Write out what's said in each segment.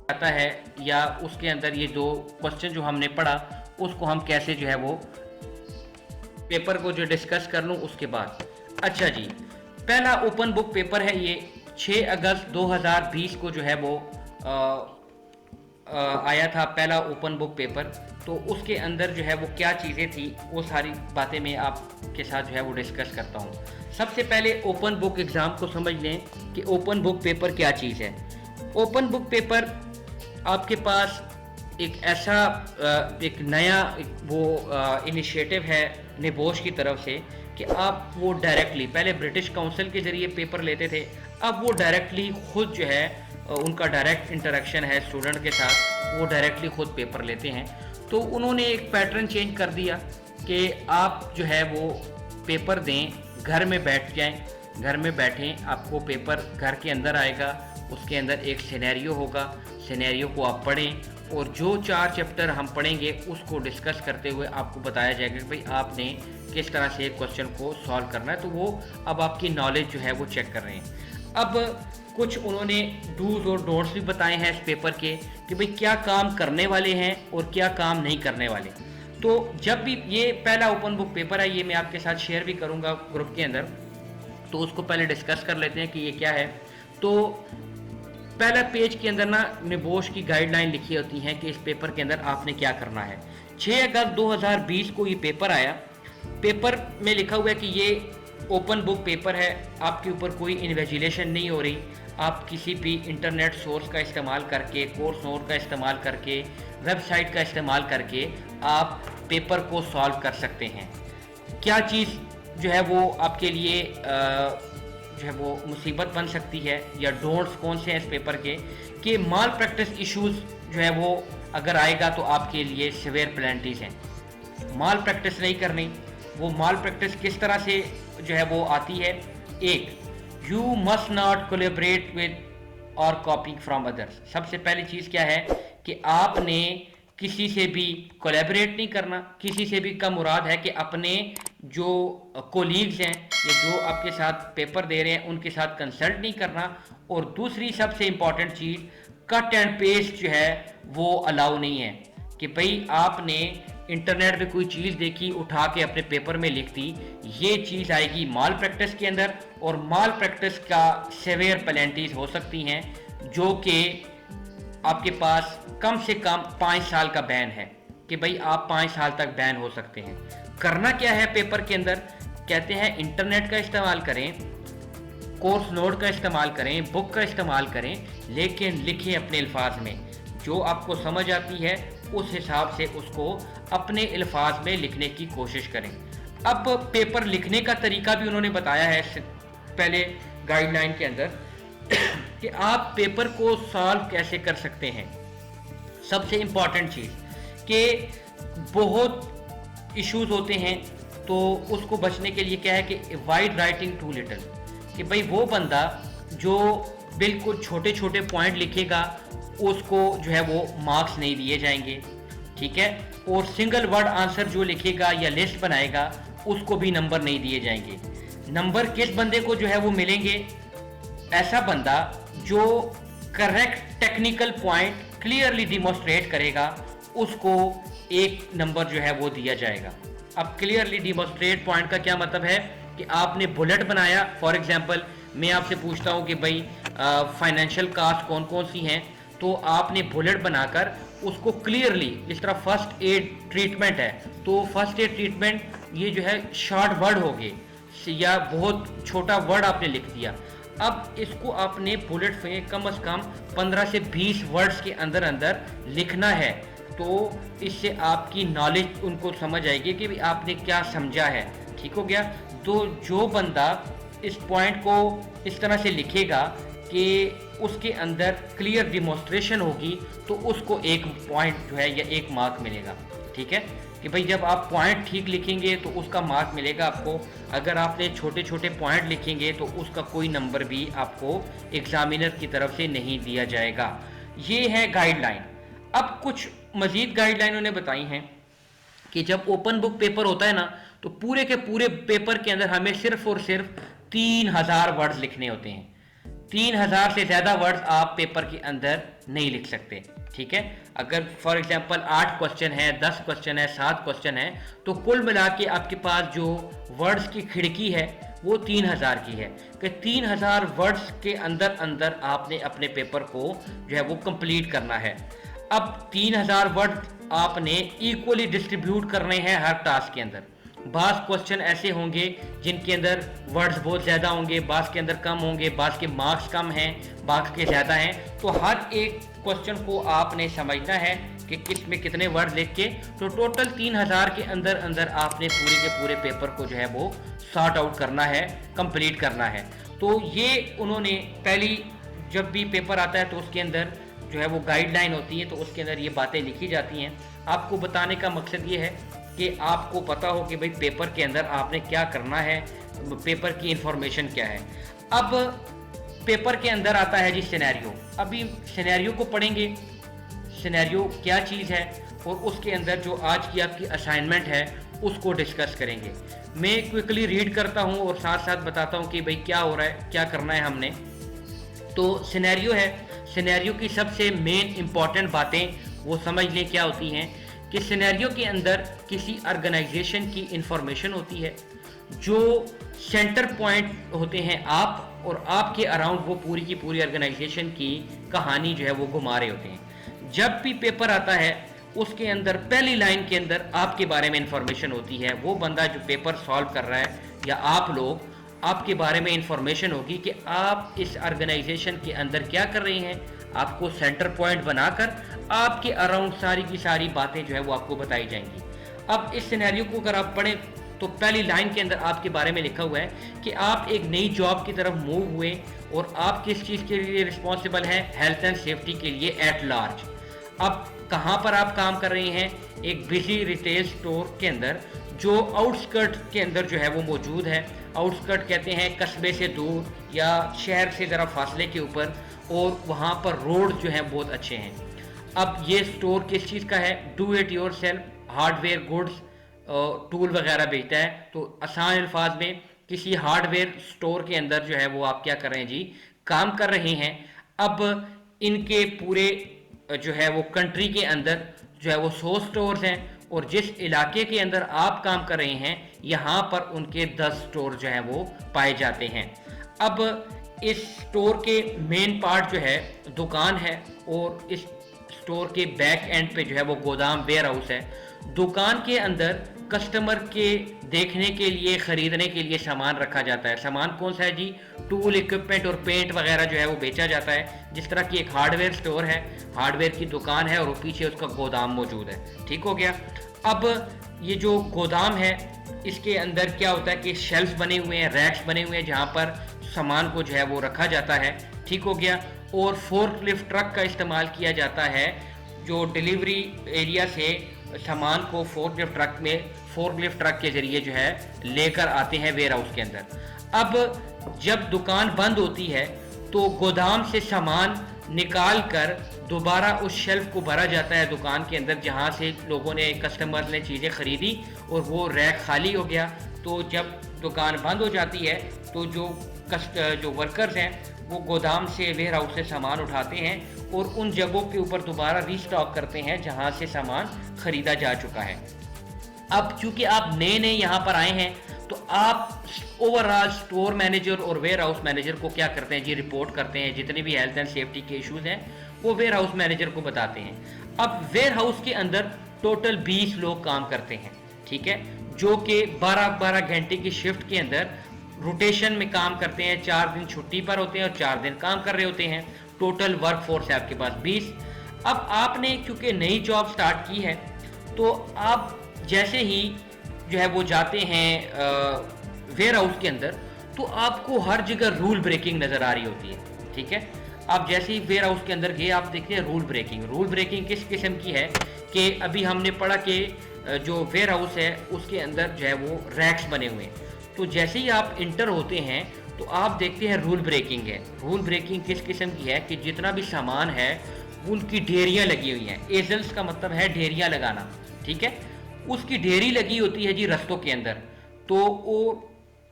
आता है या उसके अंदर ये जो क्वेश्चन जो हमने पढ़ा उसको हम कैसे जो है वो पेपर को जो डिस्कस कर लूँ उसके बाद। अच्छा जी, पहला ओपन बुक पेपर है ये 6 अगस्त 2020 को जो है वो आया था पहला ओपन बुक पेपर। तो उसके अंदर जो है वो क्या चीज़ें थी वो सारी बातें मैं आपके साथ जो है वो डिस्कस करता हूँ। सबसे पहले ओपन बुक एग्ज़ाम को समझ लें कि ओपन बुक पेपर क्या चीज़ है। ओपन बुक पेपर आपके पास एक ऐसा एक नया वो इनिशिएटिव है निबोश की तरफ से कि आप वो डायरेक्टली, पहले ब्रिटिश काउंसिल के ज़रिए पेपर लेते थे, अब वो डायरेक्टली खुद जो है उनका डायरेक्ट इंटरेक्शन है स्टूडेंट के साथ, वो डायरेक्टली खुद पेपर लेते हैं। तो उन्होंने एक पैटर्न चेंज कर दिया कि आप जो है वो पेपर दें, घर में बैठ जाएं, घर में बैठें, आपको पेपर घर के अंदर आएगा, उसके अंदर एक सिनेरियो होगा, सिनेरियो को आप पढ़ें और जो 4 चैप्टर हम पढ़ेंगे उसको डिस्कस करते हुए आपको बताया जाएगा कि भाई आपने किस तरह से क्वेश्चन को सॉल्व करना है। तो वो अब आपकी नॉलेज जो है वो चेक कर रहे हैं। अब कुछ उन्होंने डूज और डोंट्स भी बताए हैं इस पेपर के कि भाई क्या काम करने वाले हैं और क्या काम नहीं करने वाले। तो जब भी ये पहला ओपन बुक पेपर है, ये मैं आपके साथ शेयर भी करूंगा ग्रुप के अंदर, तो उसको पहले डिस्कस कर लेते हैं कि ये क्या है। तो पहला पेज के अंदर ना निबोश की गाइडलाइन लिखी होती हैं कि इस पेपर के अंदर आपने क्या करना है। 6 अगस्त 2020 को ये पेपर आया। पेपर में लिखा हुआ है कि ये ओपन बुक पेपर है, आपके ऊपर कोई इन्वेजिलेशन नहीं हो रही, आप किसी भी इंटरनेट सोर्स का इस्तेमाल करके, कोर्स नोट का इस्तेमाल करके, वेबसाइट का इस्तेमाल करके आप पेपर को सॉल्व कर सकते हैं। क्या चीज़ जो है वो आपके लिए जो है वो मुसीबत बन सकती है या डोंट्स कौन से हैं इस पेपर के, कि माल प्रैक्टिस इश्यूज जो है वो अगर आएगा तो आपके लिए सिवियर पेनल्टीज हैं। माल प्रैक्टिस नहीं करनी। वो माल प्रैक्टिस किस तरह से जो है वो आती है। एक, you must not collaborate with और कॉपिंग फ्रॉम अदर्स। सबसे पहली चीज़ क्या है कि आपने किसी से भी कोलैबोरेट नहीं करना। किसी से भी का मुराद है कि अपने जो कोलीग्स हैं या जो आपके साथ पेपर दे रहे हैं उनके साथ कंसल्ट नहीं करना। और दूसरी सबसे important cheese, cut and paste जो है वो अलाउ नहीं है कि भाई आपने इंटरनेट पे कोई चीज़ देखी, उठा के अपने पेपर में लिख दी। ये चीज़ आएगी माल प्रैक्टिस के अंदर और माल प्रैक्टिस का सेवियर पेनल्टीज हो सकती हैं, जो कि आपके पास कम से कम 5 साल का बैन है कि भाई आप 5 साल तक बैन हो सकते हैं। करना क्या है पेपर के अंदर, कहते हैं इंटरनेट का इस्तेमाल करें, कोर्स नोट का इस्तेमाल करें, बुक का इस्तेमाल करें, लेकिन लिखें अपने अल्फाज में। जो आपको समझ आती है उस हिसाब से उसको अपने अल्फाज में लिखने की कोशिश करें। अब पेपर लिखने का तरीका भी उन्होंने बताया है पहले गाइडलाइन के अंदर कि आप पेपर को सॉल्व कैसे कर सकते हैं। सबसे इंपॉर्टेंट चीज़ कि बहुत इश्यूज होते हैं तो उसको बचने के लिए क्या है कि वाइड राइटिंग टू लिटिल, कि भाई वो बंदा जो बिल्कुल छोटे छोटे पॉइंट लिखेगा उसको जो है वो मार्क्स नहीं दिए जाएंगे, ठीक है। और सिंगल वर्ड आंसर जो लिखेगा या लिस्ट बनाएगा उसको भी नंबर नहीं दिए जाएंगे। नंबर किस बंदे को जो है वो मिलेंगे, ऐसा बंदा जो correct technical point clearly demonstrate करेगा उसको एक नंबर जो है वो दिया जाएगा। अब क्लियरली डिमोस्ट्रेट पॉइंट का क्या मतलब है कि आपने बुलेट बनाया। फॉर एग्जांपल मैं आपसे पूछता हूँ कि भाई फाइनेंशियल कास्ट कौन कौन सी हैं, तो आपने बुलेट बनाकर उसको क्लियरली, जिस तरह फर्स्ट एड ट्रीटमेंट है तो फर्स्ट एड ट्रीटमेंट ये जो है शॉर्ट वर्ड हो गए या बहुत छोटा वर्ड आपने लिख दिया। अब इसको आपने बुलेट में कम से कम 15 से 20 वर्ड्स के अंदर अंदर लिखना है, तो इससे आपकी नॉलेज उनको समझ आएगी कि भी आपने क्या समझा है। ठीक हो गया। तो जो बंदा इस पॉइंट को इस तरह से लिखेगा कि उसके अंदर क्लियर डिमॉन्स्ट्रेशन होगी तो उसको एक पॉइंट जो है या एक मार्क मिलेगा, ठीक है। कि भाई जब आप पॉइंट ठीक लिखेंगे तो उसका मार्क मिलेगा आपको। अगर आपने छोटे छोटे पॉइंट लिखेंगे तो उसका कोई नंबर भी आपको एग्जामिनर की तरफ से नहीं दिया जाएगा। ये है गाइडलाइन। अब कुछ मजीद गाइडलाइन उन्होंने बताई हैं कि जब ओपन बुक पेपर होता है ना तो पूरे के पूरे पेपर के अंदर हमें सिर्फ और सिर्फ 3000 वर्ड्स लिखने होते हैं। 3000 से ज़्यादा वर्ड्स आप पेपर के अंदर नहीं लिख सकते, ठीक है। अगर फॉर एग्जांपल 8 क्वेश्चन है, 10 क्वेश्चन है, 7 क्वेश्चन है, तो कुल मिला के आपके पास जो वर्ड्स की खिड़की है वो 3000 की है, कि 3000 वर्ड्स के अंदर अंदर आपने अपने पेपर को जो है वो कंप्लीट करना है। अब 3000 वर्ड आपने इक्वली डिस्ट्रीब्यूट करने हैं हर टास्क के अंदर। बास क्वेश्चन ऐसे होंगे जिनके अंदर वर्ड्स बहुत ज़्यादा होंगे, बास के अंदर कम होंगे, बास के मार्क्स कम हैं, बास के ज़्यादा हैं। तो हर एक क्वेश्चन को आपने समझना है कि किस में कितने वर्ड लिख के, तो टोटल 3000 के अंदर अंदर आपने पूरे के पूरे पेपर को जो है वो सॉर्ट आउट करना है, कंप्लीट करना है। तो ये उन्होंने पहली जब भी पेपर आता है तो उसके अंदर जो है वो गाइडलाइन होती है, तो उसके अंदर ये बातें लिखी जाती हैं। आपको बताने का मकसद ये है कि आपको पता हो कि भाई पेपर के अंदर आपने क्या करना है, पेपर की इंफॉर्मेशन क्या है। अब पेपर के अंदर आता है जी सिनेरियो। अभी सिनेरियो को पढ़ेंगे, सिनेरियो क्या चीज़ है, और उसके अंदर जो आज की आपकी असाइनमेंट है उसको डिस्कस करेंगे। मैं क्विकली रीड करता हूँ और साथ साथ बताता हूँ कि भाई क्या हो रहा है, क्या करना है हमने। तो सिनेरियो है, सिनेरियो की सबसे मेन इंपॉर्टेंट बातें वो समझ लें क्या होती हैं कि सिनेरियो के अंदर किसी ऑर्गेनाइजेशन की इंफॉर्मेशन होती है, जो सेंटर पॉइंट होते हैं आप, और आपके अराउंड वो पूरी की पूरी ऑर्गेनाइजेशन की कहानी जो है वो घुमा रहे होते हैं। जब भी पेपर आता है उसके अंदर पहली लाइन के अंदर आपके बारे में इंफॉर्मेशन होती है। वो बंदा जो पेपर सॉल्व कर रहा है या आप लोग, आपके बारे में इंफॉर्मेशन होगी कि आप इस ऑर्गेनाइजेशन के अंदर क्या कर रहे हैं। आपको सेंटर पॉइंट बनाकर आपके अराउंड सारी की सारी बातें जो है वो आपको बताई जाएंगी। अब इस सिनेरियो को अगर आप पढ़ें तो पहली लाइन के अंदर आपके बारे में लिखा हुआ है कि आप एक नई जॉब की तरफ मूव हुए और आप किस चीज़ के लिए रिस्पॉन्सिबल हैं, हेल्थ एंड सेफ्टी के लिए एट लार्ज। अब कहाँ पर आप काम कर रहे हैं, एक बिजी रिटेल स्टोर के अंदर जो आउटस्कर्ट के अंदर जो है वो मौजूद है। आउटस्कर्ट कहते हैं कस्बे से दूर या शहर से ज़रा फासले के ऊपर, और वहाँ पर रोड जो हैं बहुत अच्छे हैं। अब ये स्टोर किस चीज़ का है, do it your self hardware goods, tool वगैरह बेचता है। तो आसान अल्फाज में किसी हार्डवेयर स्टोर के अंदर जो है वो आप क्या कर रहे हैं जी, काम कर रहे हैं। अब इनके पूरे जो है वो कंट्री के अंदर जो है वो 100 स्टोर्स हैं, और जिस इलाके के अंदर आप काम कर रहे हैं यहाँ पर उनके 10 स्टोर जो हैं वो पाए जाते हैं। अब इस स्टोर के मेन पार्ट जो है दुकान है, और इस स्टोर के बैक एंड पे जो है वो गोदाम वेयर हाउस है। दुकान के अंदर कस्टमर के देखने के लिए, ख़रीदने के लिए सामान रखा जाता है। सामान कौन सा है जी, टूल इक्विपमेंट और पेंट वगैरह जो है वो बेचा जाता है। जिस तरह की एक हार्डवेयर स्टोर है, हार्डवेयर की दुकान है, और पीछे उसका गोदाम मौजूद है। ठीक हो गया। अब ये जो गोदाम है इसके अंदर क्या होता है कि शेल्फ बने हुए हैं, रैक्स बने हुए हैं जहाँ पर सामान को जो है वो रखा जाता है। ठीक हो गया। और फोर्कलिफ्ट ट्रक का इस्तेमाल किया जाता है, जो डिलीवरी एरिया से सामान को फोर्कलिफ्ट ट्रक के जरिए जो है लेकर आते हैं वेयर हाउस के अंदर। अब जब दुकान बंद होती है तो गोदाम से सामान निकाल कर दोबारा उस शेल्फ को भरा जाता है दुकान के अंदर, जहाँ से लोगों ने, कस्टमर ने चीज़ें खरीदी और वो रैक खाली हो गया। तो जब दुकान बंद हो जाती है तो जो वर्कर्स हैं वो गोदाम से, वेयर हाउस से सामान उठाते हैं और उन जगहों के ऊपर दोबारा रीस्टॉक करते हैं जहाँ से सामान खरीदा जा चुका है। अब चूंकि आप नए नए यहाँ पर आए हैं तो आप ओवरऑल स्टोर मैनेजर और वेयर हाउस मैनेजर को क्या करते हैं जी, रिपोर्ट करते हैं। जितने भी हेल्थ एंड सेफ्टी के इश्यूज हैं वो वेयर हाउस मैनेजर को बताते हैं। अब वेयर हाउस के अंदर टोटल 20 लोग काम करते हैं, ठीक है, जो कि 12-12 घंटे की शिफ्ट के अंदर रोटेशन में काम करते हैं। 4 दिन छुट्टी पर होते हैं और 4 दिन काम कर रहे होते हैं। टोटल वर्क फोर्स है आपके पास 20। अब आपने क्योंकि नई जॉब स्टार्ट की है तो आप जैसे ही जो है वो जाते हैं वेयर हाउस के अंदर तो आपको हर जगह रूल ब्रेकिंग नज़र आ रही होती है। ठीक है, आप जैसे ही वेयर हाउस के अंदर गए आप देखते हैं रूल ब्रेकिंग किस किस्म की है कि अभी हमने पढ़ा कि जो वेयर हाउस है उसके अंदर जो है वो रैक्स बने हुए हैं। तो जैसे ही आप इंटर होते हैं तो आप देखते हैं रूल ब्रेकिंग है। रूल ब्रेकिंग किस किस्म की है कि जितना भी सामान है उनकी ढेरियाँ लगी हुई हैं। एजल्स का मतलब है ढेरियाँ लगाना, ठीक है, उसकी ढेरी लगी होती है जी रस्तों के अंदर। तो वो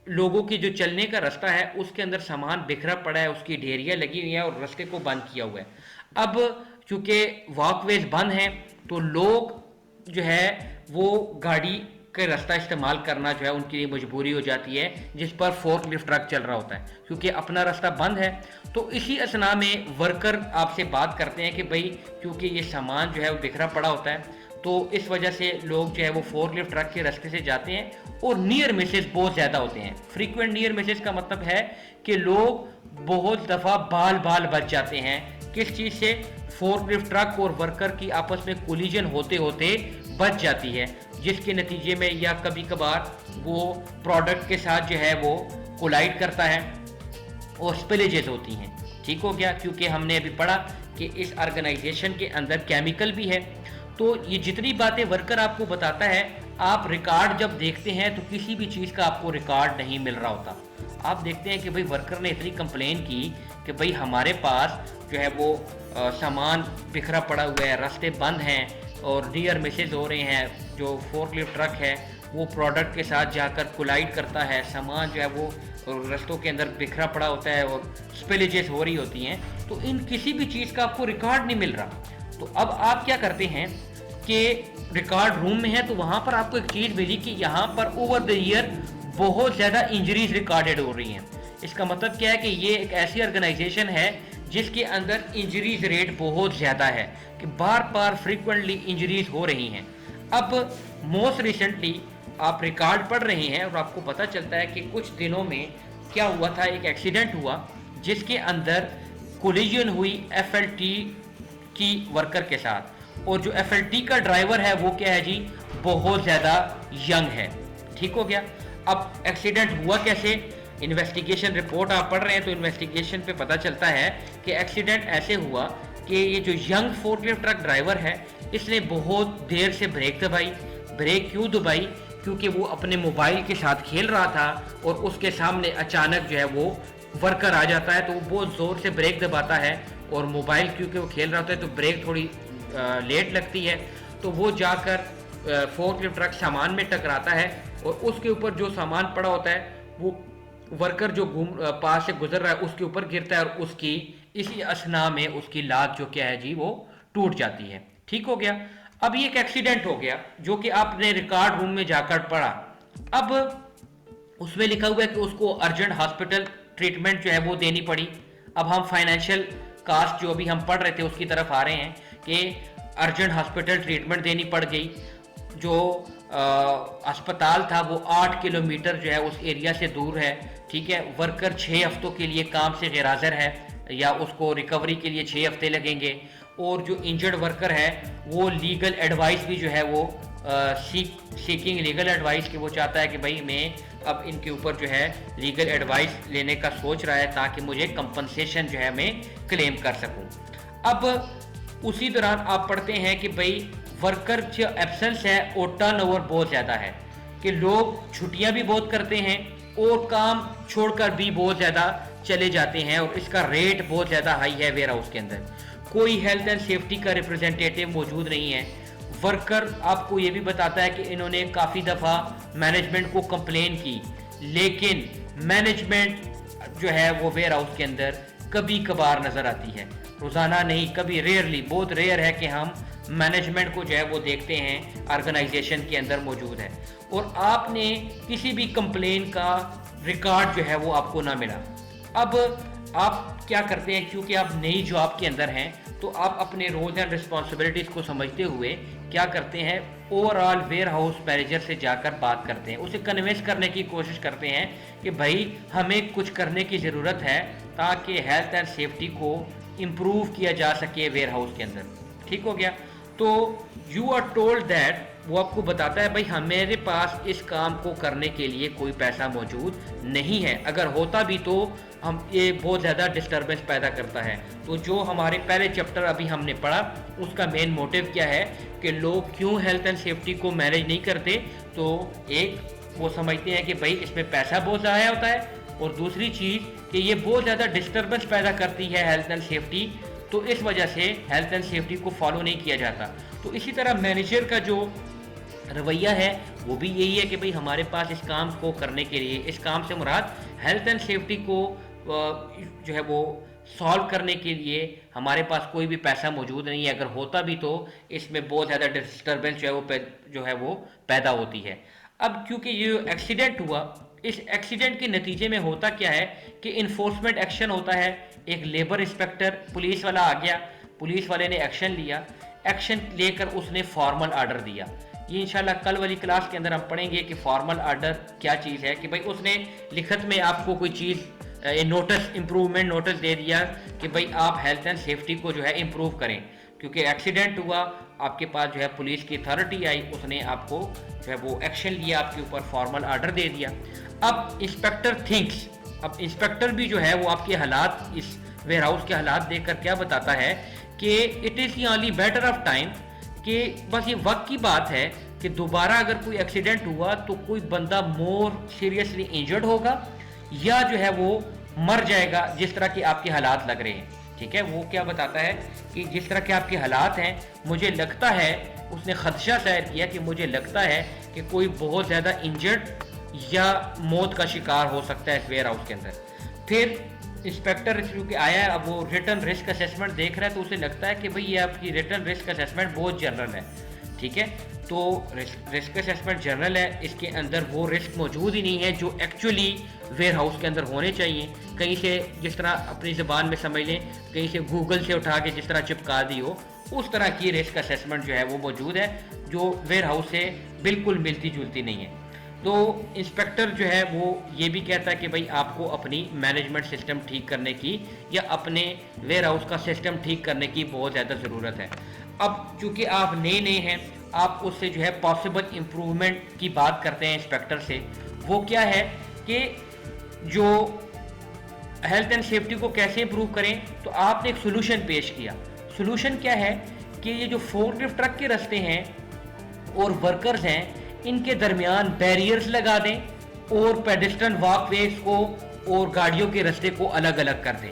लोगों की जो चलने का रास्ता है उसके अंदर सामान बिखरा पड़ा है, उसकी ढेरियां लगी हुई हैं और रास्ते को बंद किया हुआ है। अब चूंकि वॉकवेज बंद हैं तो लोग जो है वो गाड़ी का रास्ता इस्तेमाल करना जो है उनके लिए मजबूरी हो जाती है, जिस पर फोर्कलिफ्ट ट्रक चल रहा होता है क्योंकि अपना रास्ता बंद है। तो इसी असना में वर्कर आपसे बात करते हैं कि भाई क्योंकि ये सामान जो है वो बिखरा पड़ा होता है तो इस वजह से लोग जो है वो फोर्कलिफ्ट ट्रक के रास्ते से जाते हैं और नियर मिसेस बहुत ज़्यादा होते हैं। फ्रीक्वेंट नियर मिसेस का मतलब है कि लोग बहुत दफ़ा बाल बाल बच जाते हैं। किस चीज़ से? फोर्कलिफ्ट ट्रक और वर्कर की आपस में कोलिजन होते होते बच जाती है, जिसके नतीजे में या कभी कभार वो प्रोडक्ट के साथ जो है वो कोलाइड करता है और स्पिलेजेस होती हैं। ठीक हो गया, क्योंकि हमने अभी पढ़ा कि इस ऑर्गेनाइजेशन के अंदर केमिकल भी है। तो ये जितनी बातें वर्कर आपको बताता है, आप रिकॉर्ड जब देखते हैं तो किसी भी चीज़ का आपको रिकॉर्ड नहीं मिल रहा होता। आप देखते हैं कि भाई वर्कर ने इतनी कंप्लेन की कि भाई हमारे पास जो है वो सामान बिखरा पड़ा हुआ है, रास्ते बंद हैं और नियर मिसेज हो रहे हैं। जो फोर्कलिफ्ट ट्रक है वो प्रोडक्ट के साथ जाकर कोलाइड करता है, सामान जो है वो रास्तों के अंदर बिखरा पड़ा होता है और स्पिलेजेस हो रही होती हैं। तो इन किसी भी चीज़ का आपको रिकॉर्ड नहीं मिल रहा। तो अब आप क्या करते हैं कि रिकॉर्ड रूम में है तो वहाँ पर आपको एक चीज़ मिली कि यहाँ पर ओवर द ईयर बहुत ज़्यादा इंजरीज रिकॉर्डेड हो रही हैं। इसका मतलब क्या है कि ये एक ऐसी ऑर्गेनाइजेशन है जिसके अंदर इंजरीज रेट बहुत ज़्यादा है, कि बार बार फ्रीक्वेंटली इंजरीज हो रही हैं। अब मोस्ट रिसेंटली आप रिकॉर्ड पढ़ रहे हैं और आपको पता चलता है कि कुछ दिनों में क्या हुआ था, एक एक्सीडेंट हुआ जिसके अंदर कोलिजन हुई एफएलटी की वर्कर के साथ। और जो एफएलटी का ड्राइवर है वो क्या है जी, बहुत ज़्यादा यंग है। ठीक हो गया। अब एक्सीडेंट हुआ कैसे? इन्वेस्टिगेशन रिपोर्ट आप पढ़ रहे हैं तो इन्वेस्टिगेशन पे पता चलता है कि एक्सीडेंट ऐसे हुआ कि ये जो यंग फोर्कलिफ्ट ट्रक ड्राइवर है इसने बहुत देर से ब्रेक दबाई। ब्रेक क्यों दबाई? क्योंकि वो अपने मोबाइल के साथ खेल रहा था और उसके सामने अचानक जो है वो वर्कर आ जाता है, तो वो बहुत ज़ोर से ब्रेक दबाता है और मोबाइल क्योंकि वो खेल रहा होता है तो ब्रेक थोड़ी लेट लगती है, तो वो जाकर फोर्कलिफ्ट ट्रक सामान में टकराता है और उसके ऊपर जो सामान पड़ा होता है वो वर्कर जो पास से गुजर रहा है उसके ऊपर गिरता है और उसकी इसी असना में उसकी लात जो क्या है जी वो टूट जाती है। ठीक हो गया। अब ये एक एक्सीडेंट हो गया जो कि आपने रिकॉर्ड रूम में जाकर पढ़ा। अब उसमें लिखा हुआ है कि उसको अर्जेंट हॉस्पिटल ट्रीटमेंट जो है वो देनी पड़ी। अब हम फाइनेंशियल कास्ट जो अभी हम पढ़ रहे थे उसकी तरफ आ रहे हैं कि अर्जेंट हॉस्पिटल ट्रीटमेंट देनी पड़ गई। जो अस्पताल था वो 8 किलोमीटर जो है उस एरिया से दूर है। ठीक है। वर्कर 6 हफ्तों के लिए काम से गैरहाज़िर है या उसको रिकवरी के लिए 6 हफ्ते लगेंगे। और जो इंजर्ड वर्कर है वो लीगल एडवाइस भी जो है वो सीकिंग लीगल एडवाइस कि वो चाहता है कि भाई मैं अब इनके ऊपर जो है लीगल एडवाइस लेने का सोच रहा है ताकि मुझे कंपनसेशन जो है मैं क्लेम कर सकूं। अब उसी दौरान आप पढ़ते हैं कि भाई वर्कर जो एब्सेंस है और टर्नओवर बहुत ज़्यादा है, कि लोग छुट्टियां भी बहुत करते हैं और काम छोड़कर भी बहुत ज़्यादा चले जाते हैं और इसका रेट बहुत ज़्यादा हाई है वेयर हाउस के अंदर। कोई हेल्थ एंड सेफ्टी का रिप्रेजेंटेटिव मौजूद नहीं है। वर्कर आपको ये भी बताता है कि इन्होंने काफ़ी दफ़ा मैनेजमेंट को कंप्लेन की, लेकिन मैनेजमेंट जो है वो वेयर हाउस के अंदर कभी कभार नज़र आती है, रोज़ाना नहीं, कभी रेयरली, बहुत रेयर है कि हम मैनेजमेंट को जो है वो देखते हैं ऑर्गेनाइजेशन के अंदर मौजूद है। और आपने किसी भी कंप्लेन का रिकॉर्ड जो है वो आपको ना मिला। अब आप क्या करते हैं, क्योंकि आप नई जॉब के अंदर हैं तो आप अपने रोल्स एंड रिस्पॉन्सिबिलिटीज़ को समझते हुए क्या करते हैं, ओवरऑल वेयर हाउस मैनेजर से जाकर बात करते हैं, उसे कन्विंस करने की कोशिश करते हैं कि भाई हमें कुछ करने की ज़रूरत है ताकि हेल्थ एंड सेफ्टी को इम्प्रूव किया जा सके वेयर हाउस के अंदर। ठीक हो गया। तो यू आर टोल्ड दैट, वो आपको बताता है भाई हमारे पास इस काम को करने के लिए कोई पैसा मौजूद नहीं है, अगर होता भी तो हम ये बहुत ज़्यादा डिस्टर्बेंस पैदा करता है। तो जो हमारे पहले चैप्टर अभी हमने पढ़ा उसका मेन मोटिव क्या है कि लोग क्यों हेल्थ एंड सेफ्टी को मैनेज नहीं करते। तो एक वो समझते हैं कि भाई इसमें पैसा बहुत ज़्यादा होता है, और दूसरी चीज़ कि ये बहुत ज़्यादा डिस्टर्बेंस पैदा करती है हेल्थ एंड सेफ्टी, तो इस वजह से हेल्थ एंड सेफ्टी को फॉलो नहीं किया जाता। तो इसी तरह मैनेजर का जो रवैया है वो भी यही है कि भाई हमारे पास इस काम को करने के लिए, इस काम से मुराद हेल्थ एंड सेफ्टी को जो है वो सॉल्व करने के लिए हमारे पास कोई भी पैसा मौजूद नहीं है। अगर होता भी तो इसमें बहुत ज़्यादा डिस्टर्बेंस जो है वो पैदा होती है। अब क्योंकि ये एक्सीडेंट हुआ, इस एक्सीडेंट के नतीजे में होता क्या है कि इन्फोर्समेंट एक्शन होता है। एक लेबर इंस्पेक्टर पुलिस वाला आ गया, पुलिस वाले ने एक्शन लिया, एक्शन लेकर उसने फॉर्मल आर्डर दिया। ये इंशाल्लाह कल वाली क्लास के अंदर हम पढ़ेंगे कि फॉर्मल आर्डर क्या चीज़ है, कि भाई उसने लिखत में आपको कोई चीज़ नोटिस, इम्प्रूवमेंट नोटिस दे दिया कि भाई आप हेल्थ एंड सेफ्टी को जो है इम्प्रूव करें। क्योंकि एक्सीडेंट हुआ, आपके पास जो है पुलिस की अथॉरिटी आई, उसने आपको जो है वो एक्शन लिया, आपके ऊपर फॉर्मल आर्डर दे दिया। अब इंस्पेक्टर थिंक्स, अब इंस्पेक्टर भी जो है वो आपके हालात, इस वेयर हाउस के हालात देखकर क्या बताता है कि it is the only matter of time, कि बस ये वक्त की बात है कि दोबारा अगर कोई एक्सीडेंट हुआ तो कोई बंदा मोर सीरियसली इंजर्ड होगा या जो है वो मर जाएगा, जिस तरह के आपके हालात लग रहे हैं। ठीक है, वो क्या बताता है कि जिस तरह के आपके हालात हैं, मुझे लगता है, उसने खदशा जाहिर किया कि मुझे लगता है कि कोई बहुत ज़्यादा इंजर्ड या मौत का शिकार हो सकता है इस वेयर हाउस के अंदर। फिर इंस्पेक्टर चूँकि आया है, अब वो रिटर्न रिस्क असेसमेंट देख रहा है, तो उसे लगता है कि भाई ये आपकी रिटर्न रिस्क असेसमेंट बहुत जनरल है। ठीक है, तो रिस्क असेसमेंट जनरल है, इसके अंदर वो रिस्क मौजूद ही नहीं है जो एक्चुअली वेयर हाउस के अंदर होने चाहिए। कहीं से जिस तरह अपनी ज़बान में समझ लें, कहीं से गूगल से उठा के जिस तरह चिपका दी हो, उस तरह की रिस्क असेसमेंट जो है वो मौजूद है, जो वेयर हाउस से बिल्कुल मिलती जुलती नहीं है। तो इंस्पेक्टर जो है वो ये भी कहता है कि भाई आपको अपनी मैनेजमेंट सिस्टम ठीक करने की या अपने वेयर हाउस का सिस्टम ठीक करने की बहुत ज़्यादा ज़रूरत है। अब चूँकि आप नए नए हैं, आप उससे जो है पॉसिबल इम्प्रूवमेंट की बात करते हैं इंस्पेक्टर से। वो क्या है कि जो हेल्थ एंड सेफ्टी को कैसे इम्प्रूव करें, तो आपने एक सोल्यूशन पेश किया। सोल्यूशन क्या है कि ये जो फोर्कलिफ्ट ट्रक के रास्ते हैं और वर्कर्स हैं, इनके दरमियान बैरियर्स लगा दें और पेडेस्ट्रियन वॉकवेज को और गाड़ियों के रास्ते को अलग अलग कर दें।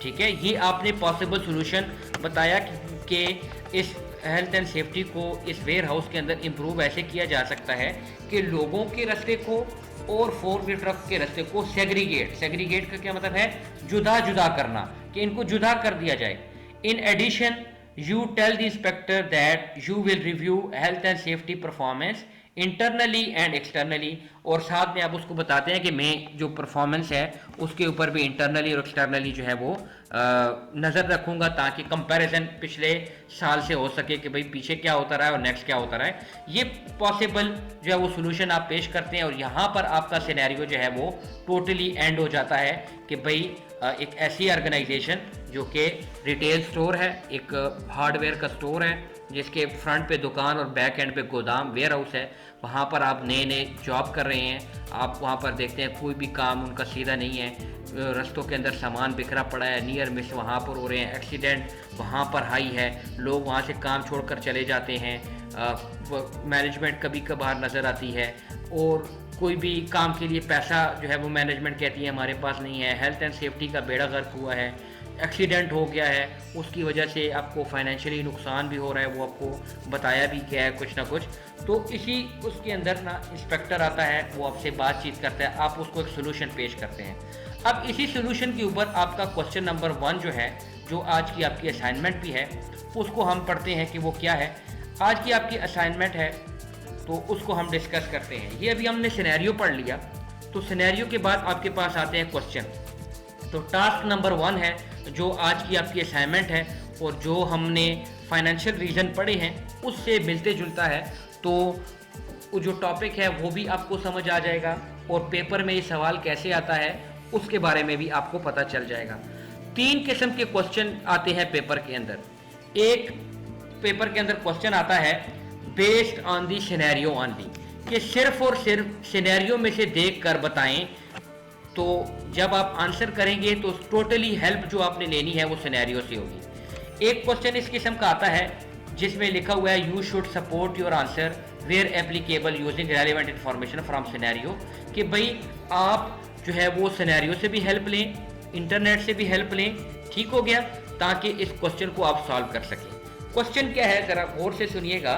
ठीक है, ये आपने पॉसिबल सोल्यूशन बताया कि इस हेल्थ एंड सेफ्टी को इस वेयर हाउस के अंदर इम्प्रूव ऐसे किया जा सकता है कि लोगों के रास्ते को और फोर व्हील ट्रक के रास्ते को सेग्रीगेट का क्या मतलब है, जुदा जुदा करना, कि इनको जुदा कर दिया जाए। In addition you tell the inspector that you will review health and safety performance internally and externally, और साथ में आप उसको बताते हैं कि मैं जो परफॉर्मेंस है उसके ऊपर भी इंटरनली और एक्सटर्नली जो है वो नज़र रखूंगा, ताकि कंपैरिजन पिछले साल से हो सके कि भाई पीछे क्या होता रहा है और नेक्स्ट क्या होता रहा है। ये पॉसिबल जो है वो सोल्यूशन आप पेश करते हैं, और यहाँ पर आपका सिनेरियो जो है वो टोटली एंड हो जाता है कि भाई एक ऐसी ऑर्गेनाइजेशन जो कि रिटेल स्टोर है, एक हार्डवेयर का स्टोर है, जिसके फ्रंट पे दुकान और बैक एंड पे गोदाम वेयर हाउस है, वहाँ पर आप नए नए जॉब कर रहे हैं। आप वहाँ पर देखते हैं कोई भी काम उनका सीधा नहीं है, रस्तों के अंदर सामान बिखरा पड़ा है, नियर मिस वहाँ पर हो रहे हैं, एक्सीडेंट वहाँ पर हाई है, लोग वहाँ से काम छोड़कर चले जाते हैं, मैनेजमेंट कभी कभार नज़र आती है, और कोई भी काम के लिए पैसा जो है वो मैनेजमेंट कहती है हमारे पास नहीं है, हेल्थ एंड सेफ्टी का बेड़ा गर्क हुआ है, एक्सीडेंट हो गया है, उसकी वजह से आपको फाइनेंशियली नुकसान भी हो रहा है, वो आपको बताया भी क्या है कुछ ना कुछ। तो इसी उसके अंदर ना इंस्पेक्टर आता है, वो आपसे बातचीत करता है, आप उसको एक सोल्यूशन पेश करते हैं। अब इसी सोल्यूशन के ऊपर आपका क्वेश्चन नंबर 1 जो है, जो आज की आपकी असाइनमेंट भी है, उसको हम पढ़ते हैं कि वो क्या है। आज की आपकी असाइनमेंट है तो उसको हम डिस्कस करते हैं। ये अभी हमने सिनेरियो पढ़ लिया, तो सिनेरियो के बाद आपके पास आते हैं क्वेश्चन। तो टास्क नंबर 1 है जो आज की आपकी असाइनमेंट है, और जो हमने फाइनेंशियल रीजन पढ़े हैं उससे मिलते जुलता है, तो वो जो टॉपिक है वो भी आपको समझ आ जाएगा, और पेपर में ये सवाल कैसे आता है उसके बारे में भी आपको पता चल जाएगा। 3 किस्म के क्वेश्चन आते हैं पेपर के अंदर। एक पेपर के अंदर क्वेश्चन आता है based on the scenario only, कि सिर्फ और सिर्फ सिनेरियो में से देख कर बताएं। तो जब आप आंसर करेंगे तो टोटली हेल्प जो आपने लेनी है वो सिनेरियो से होगी। एक क्वेश्चन इस किस्म का आता है जिसमें लिखा हुआ है you should support your answer where applicable using relevant information from scenario, कि भाई आप जो है वो सिनेरियो से भी हेल्प लें, इंटरनेट से भी हेल्प लें। ठीक हो गया, ताकि इस क्वेश्चन को आप सॉल्व कर सकें। क्वेश्चन क्या है, जरा गौर से सुनिएगा।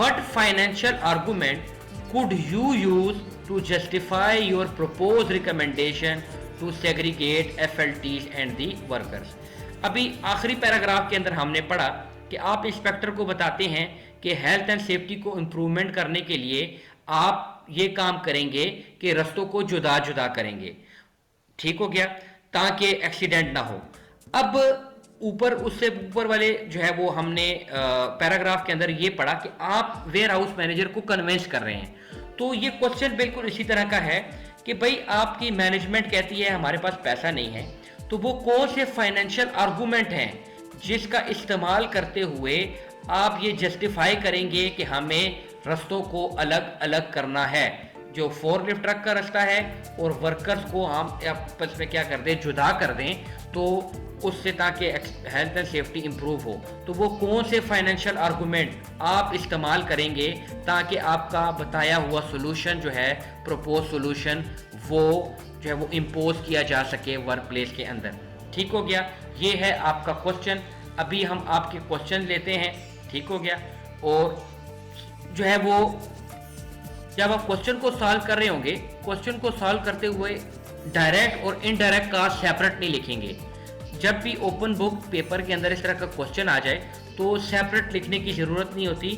What financial argument could you use to justify your propose recommendation to segregate FLTs and the workers. अभी आखिरी पैराग्राफ के अंदर हमने पढ़ा कि आप इंस्पेक्टर को बताते हैं कि हेल्थ एंड सेफ्टी को इम्प्रूवमेंट करने के लिए आप ये काम करेंगे कि रस्तों को जुदा जुदा करेंगे, ठीक हो गया, ताकि एक्सीडेंट ना हो। अब ऊपर उससे ऊपर वाले जो है वो हमने पैराग्राफ के अंदर ये पढ़ा कि आप वेयर हाउस मैनेजर को कन्विंस कर रहे हैं। तो ये क्वेश्चन बिल्कुल इसी तरह का है कि भाई आपकी मैनेजमेंट कहती है हमारे पास पैसा नहीं है, तो वो कौन से फाइनेंशियल आर्गूमेंट हैं जिसका इस्तेमाल करते हुए आप ये जस्टिफाई करेंगे कि हमें रस्तों को अलग अलग करना है, जो फोरलिफ्ट ट्रक का रास्ता है और वर्कर्स को हम आपस में क्या कर दें, जुदा कर दें, तो उससे ताकि हेल्थ एंड सेफ्टी इंप्रूव हो। तो वो कौन से फाइनेंशियल आर्गूमेंट आप इस्तेमाल करेंगे ताकि आपका बताया हुआ सोल्यूशन जो है, प्रपोज सोल्यूशन, वो जो है वो इम्पोज किया जा सके वर्क प्लेस के अंदर। ठीक हो गया, ये है आपका क्वेश्चन। अभी हम आपके क्वेश्चन लेते हैं, ठीक हो गया। और जो है वो जब आप क्वेश्चन को सॉल्व कर रहे होंगे, क्वेश्चन को सॉल्व करते हुए डायरेक्ट और इनडायरेक्ट का सेपरेट नहीं लिखेंगे। जब भी ओपन बुक पेपर के अंदर इस तरह का क्वेश्चन आ जाए तो सेपरेट लिखने की ज़रूरत नहीं होती,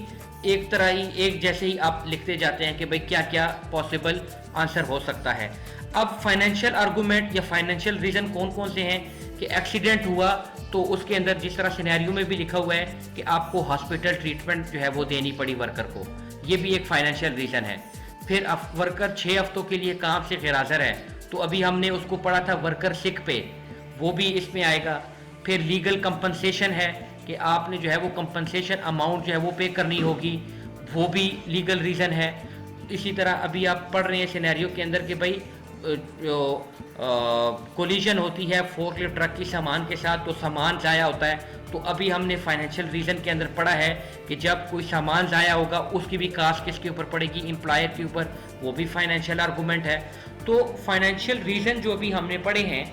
एक तरह ही एक जैसे ही आप लिखते जाते हैं कि भाई क्या क्या पॉसिबल आंसर हो सकता है। अब फाइनेंशियल आर्गूमेंट या फाइनेंशियल रीज़न कौन कौन से हैं कि एक्सीडेंट हुआ तो उसके अंदर जिस तरह सिनेरियो में भी लिखा हुआ है कि आपको हॉस्पिटल ट्रीटमेंट जो है वो देनी पड़ी वर्कर को, ये भी एक फाइनेंशियल रीज़न है। फिर वर्कर 6 हफ्तों के लिए काम से गैरहाज़िर है, तो अभी हमने उसको पढ़ा था वर्कर सिक पे, वो भी इसमें आएगा। फिर लीगल कंपनसेशन है कि आपने जो है वो कंपनसेशन अमाउंट जो है वो पे करनी होगी, वो भी लीगल रीज़न है। इसी तरह अभी आप पढ़ रहे हैं सिनेरियो के अंदर कि भाई जो कोलिजन होती है फोर्कलिफ्ट ट्रक की सामान के साथ, तो सामान ज़ाया होता है, तो अभी हमने फाइनेंशियल रीज़न के अंदर पढ़ा है कि जब कोई सामान ज़ाया होगा उसकी भी कास्ट किसके ऊपर पड़ेगी, एम्प्लॉयर के ऊपर, वो भी फाइनेंशियल आर्गूमेंट है। तो फाइनेंशियल रीज़न जो अभी हमने पढ़े हैं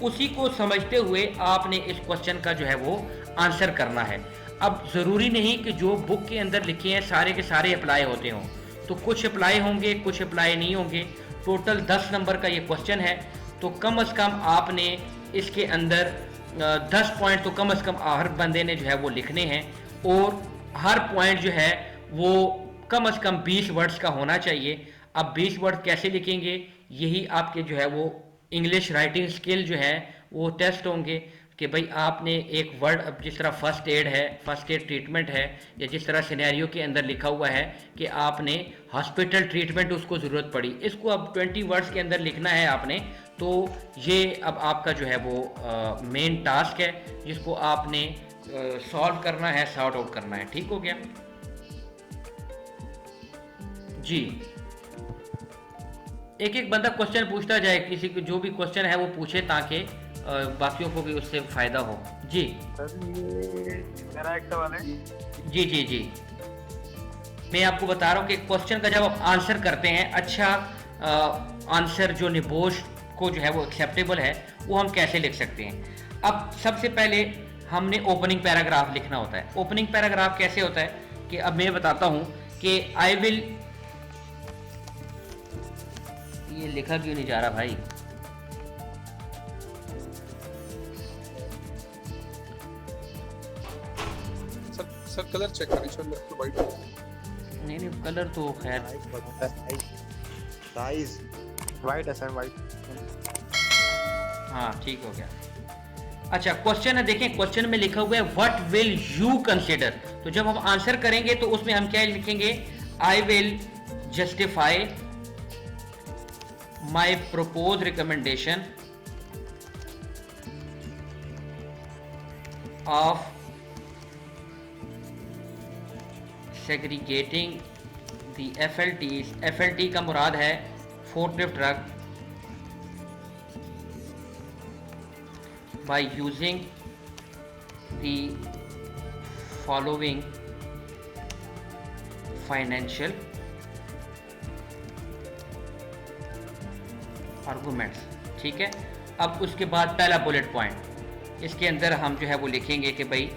उसी को समझते हुए आपने इस क्वेश्चन का जो है वो आंसर करना है। अब ज़रूरी नहीं कि जो बुक के अंदर लिखे हैं सारे के सारे अप्लाई होते हों, तो कुछ अप्लाई होंगे, कुछ अप्लाई नहीं होंगे। टोटल 10 नंबर का ये क्वेश्चन है, तो कम से कम आपने इसके अंदर 10 पॉइंट तो कम से कम हर बंदे ने जो है वो लिखने हैं, और हर पॉइंट जो है वो कम से कम 20 वर्ड्स का होना चाहिए। अब 20 वर्ड कैसे लिखेंगे, यही आपके जो है वो इंग्लिश राइटिंग स्किल जो है वो टेस्ट होंगे कि भाई आपने एक वर्ड, अब जिस तरह फर्स्ट एड है, फर्स्ट एड ट्रीटमेंट है, या जिस तरह सिनेरियो के अंदर लिखा हुआ है कि आपने हॉस्पिटल ट्रीटमेंट उसको ज़रूरत पड़ी, इसको अब 20 वर्ड्स के अंदर लिखना है आपने। तो ये अब आपका जो है वो मेन टास्क है जिसको आपने सॉल्व करना है, सॉर्ट आउट करना है। ठीक हो गया जी। एक एक बंदा क्वेश्चन पूछता जाए, किसी को जो भी क्वेश्चन है वो पूछे ताकि बाकियों को भी उससे फायदा हो। जी सर, ये इंटरैक्ट वाले जी जी जी, मैं आपको बता रहा हूँ कि क्वेश्चन का जब आप आंसर करते हैं, अच्छा आंसर जो निबोश को जो है वो एक्सेप्टेबल है, वो हम कैसे लिख सकते हैं। अब सबसे पहले हमने ओपनिंग पैराग्राफ लिखना होता है। ओपनिंग पैराग्राफ कैसे होता है कि अब मैं बताता हूँ कि आई विल, ये लिखा क्यों नहीं जा रहा भाई, सर कलर चेक करें सर, लेफ्ट वाइट नहीं नहीं कलर तो खैर साइज वाइट है सर, वाइट। हाँ ठीक हो गया। अच्छा क्वेश्चन है, देखें क्वेश्चन में लिखा हुआ है व्हाट विल यू कंसिडर, तो जब हम आंसर करेंगे तो उसमें हम क्या लिखेंगे, I will justify my propose recommendation of segregating the FLTs। FLT का मुराद है forklift truck, by using the following financial arguments। ठीक है, अब उसके बाद पहला बुलेट पॉइंट, इसके अंदर हम जो है वो लिखेंगे कि भाई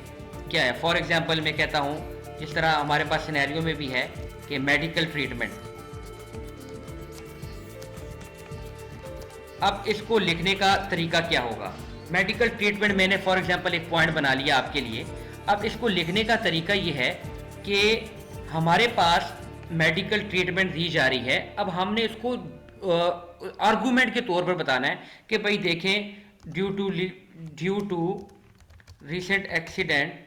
क्या है। फॉर एग्जांपल मैं कहता हूँ जिस तरह हमारे पास सिनेरियो में भी है कि मेडिकल ट्रीटमेंट। अब इसको लिखने का तरीका क्या होगा? मेडिकल ट्रीटमेंट मैंने फॉर एग्जांपल एक पॉइंट बना लिया आपके लिए। अब इसको लिखने का तरीका ये है कि हमारे पास मेडिकल ट्रीटमेंट दी जा रही है। अब हमने इसको आर्गूमेंट के तौर पर बताना है कि भाई देखें, due to recent accident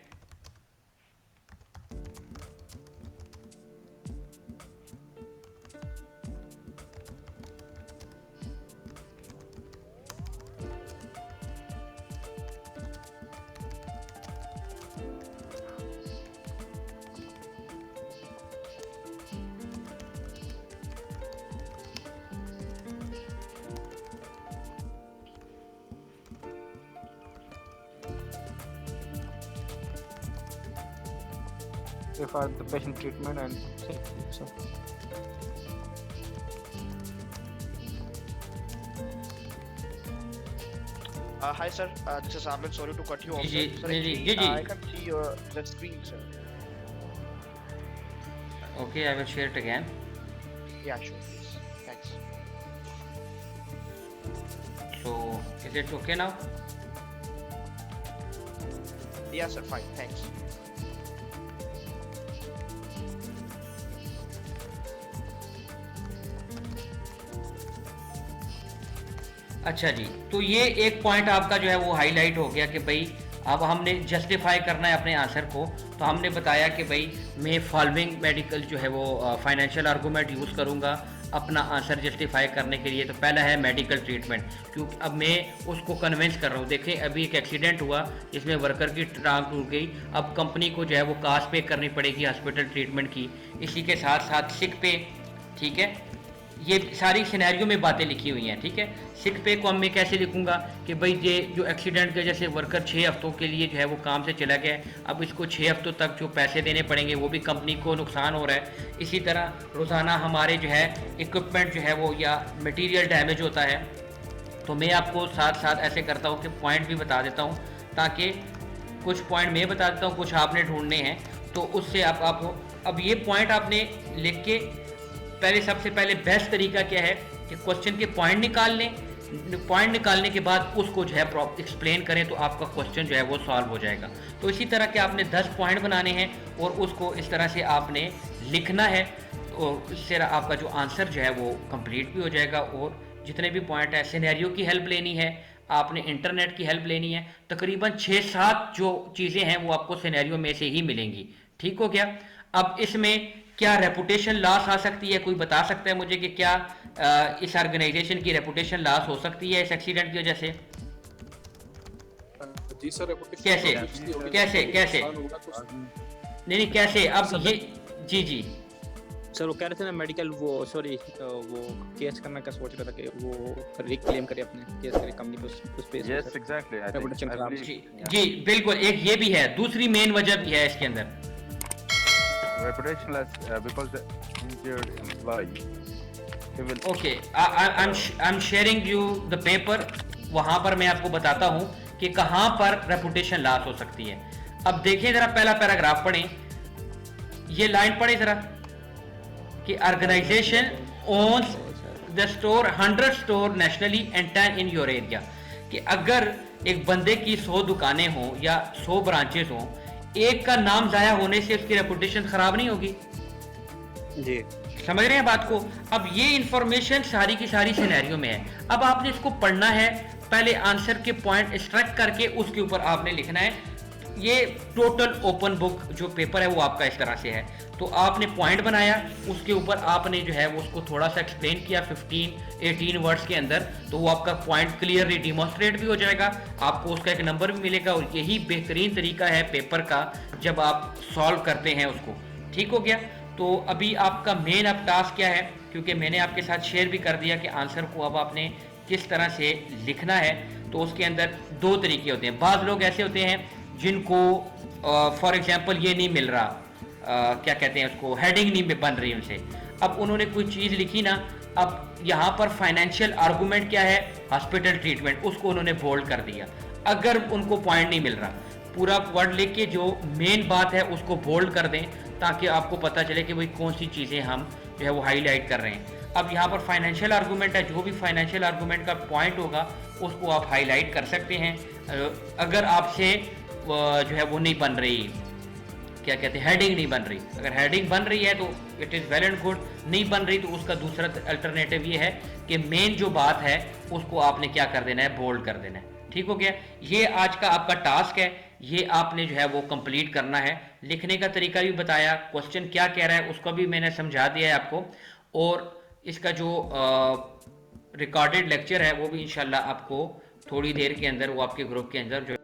for the patient treatment and so. Hi sir, this is Ahmed. Sorry to cut you off. जी Sir, जी actually, जी I can see your that screen, sir. Okay, I will share it again. Yeah, sure, please. Thanks. So is it okay now? Yeah, sir. Fine. Thanks. अच्छा जी, तो ये एक point आपका जो है वो हाईलाइट हो गया कि भाई अब हमने जस्टिफाई करना है अपने आंसर को। तो हमने बताया कि भाई मैं फॉलोइंग मेडिकल जो है वो फाइनेंशियल आर्गूमेंट यूज़ करूँगा अपना आंसर जस्टिफाई करने के लिए। तो पहला है मेडिकल ट्रीटमेंट, क्योंकि अब मैं उसको कन्विंस कर रहा हूँ। देखें, अभी एक एक्सीडेंट हुआ जिसमें वर्कर की टांग टूट गई। अब कंपनी को जो है वो कास्ट पे करनी पड़ेगी हॉस्पिटल ट्रीटमेंट की, इसी के साथ साथ सिक पे। ठीक है, ये सारी सिनेरियो में बातें लिखी हुई हैं। ठीक है, सिक पे को मैं कैसे लिखूंगा कि भाई ये जो एक्सीडेंट के जैसे वर्कर 6 हफ्तों के लिए जो है वो काम से चला गया, अब इसको 6 हफ्तों तक जो पैसे देने पड़ेंगे वो भी कंपनी को नुकसान हो रहा है। इसी तरह रोज़ाना हमारे जो है इक्विपमेंट जो है वो या मटेरियल डैमेज होता है। तो मैं आपको साथ साथ ऐसे करता हूँ कि पॉइंट भी बता देता हूँ, ताकि कुछ पॉइंट मैं बता देता हूँ, कुछ आपने ढूंढने हैं। तो उससे आप अब ये पॉइंट आपने लिख के पहले, सबसे पहले बेस्ट तरीका क्या है कि क्वेश्चन के पॉइंट निकाल लें। पॉइंट निकालने के बाद उसको जो है एक्सप्लेन करें, तो आपका क्वेश्चन जो है वो सॉल्व हो जाएगा। तो इसी तरह के आपने 10 पॉइंट बनाने हैं और उसको इस तरह से आपने लिखना है, और इससे आपका जो आंसर जो है वो कंप्लीट भी हो जाएगा। और जितने भी पॉइंट है, सिनेरियो की हेल्प लेनी है आपने, इंटरनेट की हेल्प लेनी है। तकरीबन 6-7 जो चीज़ें हैं वो आपको सिनेरियो में से ही मिलेंगी। ठीक हो गया? अब इसमें क्या रेपुटेशन लॉस आ सकती है? कोई बता सकता है मुझे कि क्या इस ऑर्गेनाइजेशन की रेपुटेशन लॉस हो सकती है इस एक्सीडेंट की वजह से? जी सर, रेपुटेशन कैसे कैसे कैसे नहीं कैसे? अब ये जी जी सर वो कह रहे थे ना मेडिकल, वो सॉरी वो केस करना का सोच रहा था कि वो रिक्लेम करे, अपने केस करे कंपनी को उस पे। Yes, exactly. I Reputation think, I खराब। believe, जी yeah. जी बिल्कुल, एक ये भी है, दूसरी मेन वजह भी है इसके अंदर। Reputation loss because the injured employee. He will. Okay, I am sharing you the paper. वहां पर मैं आपको बताता हूं कि कहां पर रेपुटेशन लॉस हो सकती है। अब देखिए जरा, पहला पैराग्राफ पढ़ें, ये लाइन पढ़े जरा कि organization owns the store 100 store nationally and 10 in your area. कि अगर एक बंदे की 100 दुकानें हों या 100 ब्रांचेस हों, एक का नाम जाया होने से उसकी रेपुटेशन खराब नहीं होगी। जी समझ रहे हैं बात को? अब ये इंफॉर्मेशन सारी की सारी सिनेरियो में है। अब आपने इसको पढ़ना है, पहले आंसर के पॉइंट एक्सट्रैक्ट करके उसके ऊपर आपने लिखना है। ये टोटल ओपन बुक जो पेपर है वो आपका इस तरह से है। तो आपने पॉइंट बनाया, उसके ऊपर आपने जो है वो उसको थोड़ा सा एक्सप्लेन किया 15-18 वर्ड्स के अंदर, तो वो आपका पॉइंट क्लियरली डिमॉन्स्ट्रेट भी हो जाएगा, आपको उसका एक नंबर भी मिलेगा। और यही बेहतरीन तरीका है पेपर का जब आप सॉल्व करते हैं उसको। ठीक हो गया? तो अभी आपका मेन अब टास्क क्या है, क्योंकि मैंने आपके साथ शेयर भी कर दिया कि आंसर को अब आपने किस तरह से लिखना है। तो उसके अंदर 2 तरीके होते हैं। बाज़ लोग ऐसे होते हैं जिनको फॉर एग्जांपल ये नहीं मिल रहा, क्या कहते हैं उसको, हेडिंग नहीं बन रही उनसे। अब उन्होंने कोई चीज़ लिखी ना, अब यहाँ पर फाइनेंशियल आर्गूमेंट क्या है, हॉस्पिटल ट्रीटमेंट, उसको उन्होंने बोल्ड कर दिया। अगर उनको पॉइंट नहीं मिल रहा, पूरा वर्ड लिख के जो मेन बात है उसको बोल्ड कर दें, ताकि आपको पता चले कि भाई कौन सी चीज़ें हम जो है वो हाईलाइट कर रहे हैं। अब यहाँ पर फाइनेंशियल आर्गूमेंट है, जो भी फाइनेंशियल आर्गूमेंट का पॉइंट होगा उसको आप हाईलाइट कर सकते हैं। अगर आपसे जो है वो नहीं बन रही, क्या कहते हैं, हेडिंग नहीं बन रही, अगर हेडिंग बन रही है तो it is well and good, नहीं बन रही तो उसका दूसरा अल्टरनेटिव ये है कि मेन जो बात है उसको आपने क्या कर देना है, बोल्ड कर देना है। ठीक हो गया, ये आज का आपका टास्क है, ये आपने जो है वो कंप्लीट करना है। लिखने का तरीका भी बताया, क्वेश्चन क्या कह रहा है उसका भी मैंने समझा दिया है आपको, और इसका जो रिकॉर्डेड लेक्चर है वो भी इंशाल्लाह आपको थोड़ी देर के अंदर वो आपके ग्रुप के अंदर जो